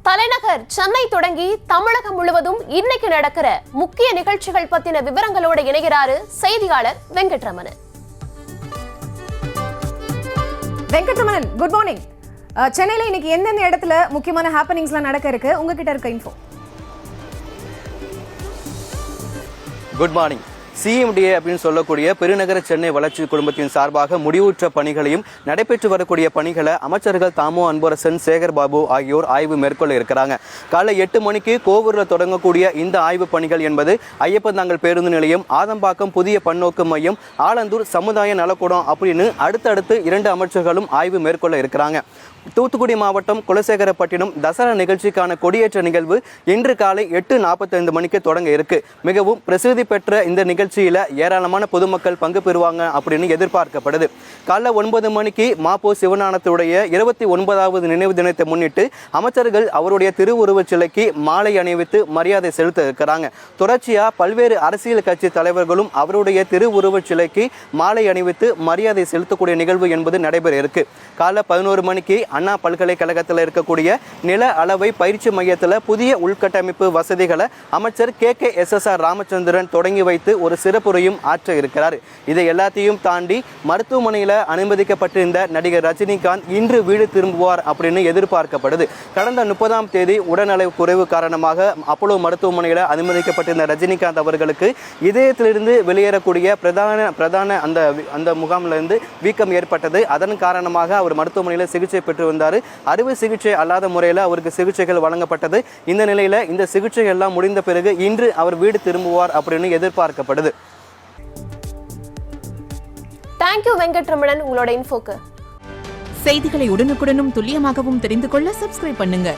தலைநகர் சென்னை தொடங்கி தமிழகம் முழுவதும் இன்னைக்கு நடக்கிற முக்கிய நிகழ்ச்சிகள் பத்தின விவரங்களோட இணைகிறாரு செய்தியாளர் வெங்கட்ரமணன். Venkataramanan, good morning. சென்னையில இன்னைக்கு எந்தெந்த இடத்துல முக்கியமான ஹேப்பனிங்ஸ்லாம் நடக்க இருக்கு, உங்ககிட்ட இருக்க இன்ஃபோ. Good morning. சிஎம்டிஏ அப்படின்னு சொல்லக்கூடிய பெருநகர சென்னை வளர்ச்சி குழுமத்தின் சார்பாக முடிவுற்ற பணிகளையும் நடைபெற்று வரக்கூடிய பணிகளை அமைச்சர்கள் தாமோ அன்பரசன், சேகர் பாபு ஆகியோர் ஆய்வு மேற்கொள்ள இருக்கிறாங்க. காலை 8 மணிக்கு கோவூரில் தொடங்கக்கூடிய இந்த ஆய்வு பணிகள் என்பது ஐயப்பந்தாங்கல் பேருந்து நிலையம், ஆதம்பாக்கம் புதிய பன்னோக்கு மையம், ஆலந்தூர் சமுதாய நலக்கூடம் அப்படின்னு அடுத்தடுத்து 2 அமைச்சர்களும் ஆய்வு மேற்கொள்ள இருக்கிறாங்க. தூத்துக்குடி மாவட்டம் குலசேகரப்பட்டினம் தசரா நிகழ்ச்சிக்கான கொடியேற்ற நிகழ்வு இன்று காலை 8:45 மணிக்கு தொடங்க இருக்கு. மிகவும் பிரசித்தி பெற்ற இந்த நிகழ்ச்சியில ஏராளமான பொதுமக்கள் பங்கு பெறுவாங்க அப்படின்னு எதிர்பார்க்கப்படுது. காலை 9 மணிக்கு மாப்போ சிவஞானத்துடைய 29வது நினைவு தினத்தை முன்னிட்டு அமைச்சர்கள் அவருடைய திருவுருவச் சிலைக்கு மாலை அணிவித்து மரியாதை செலுத்த இருக்கிறாங்க. தொடர்ச்சியா பல்வேறு அரசியல் கட்சி தலைவர்களும் அவருடைய திருவுருவச் சிலைக்கு மாலை அணிவித்து மரியாதை செலுத்தக்கூடிய நிகழ்வு என்பது நடைபெற இருக்கு. காலை 11 மணிக்கு அண்ணா பல்கலைக்கழகத்தில் இருக்கக்கூடிய நில அளவை பயிற்சி மையத்தில் புதிய உள்கட்டமைப்பு வசதிகளை அமைச்சர் KKSSR ராமச்சந்திரன் தொடங்கி வைத்து ஒரு சிறப்புரையும் ஆற்ற இருக்கிறார். இதை எல்லாத்தையும் தாண்டி மருத்துவமனையில் அனுமதிக்கப்பட்டிருந்த நடிகர் ரஜினிகாந்த் இன்று வீடு திரும்புவார் அப்படின்னு எதிர்பார்க்கப்படுது. கடந்த 30ஆம் தேதி உடல்நல குறைவு காரணமாக அப்போலோ மருத்துவமனையில் அனுமதிக்கப்பட்டிருந்த ரஜினிகாந்த் அவர்களுக்கு இதயத்திலிருந்து வெளியேறக்கூடிய பிரதான அந்த முகாமிலிருந்து வீக்கம் ஏற்பட்டது. அதன் காரணமாக அவர் மருத்துவமனையில் சிகிச்சை பெற்று வந்தார். அறுவை சிகிச்சை அல்லாத முறையில் அவருக்கு சிகிச்சைகள் வழங்கப்பட்டது. இந்த நிலையில் இந்த சிகிச்சை எல்லாம் முடிந்த பிறகு இன்று அவர் வீடு திரும்புவார் அப்படின்னு எதிர்பார்க்கப்படுது. தேங்க்யூ வெங்கட்ரமணன், உங்களோட இன்ஃபோக்கு. செய்திகளை உடனுக்குடனும் துல்லியமாகவும் தெரிந்து கொள்ள சப்ஸ்கிரைப் பண்ணுங்க.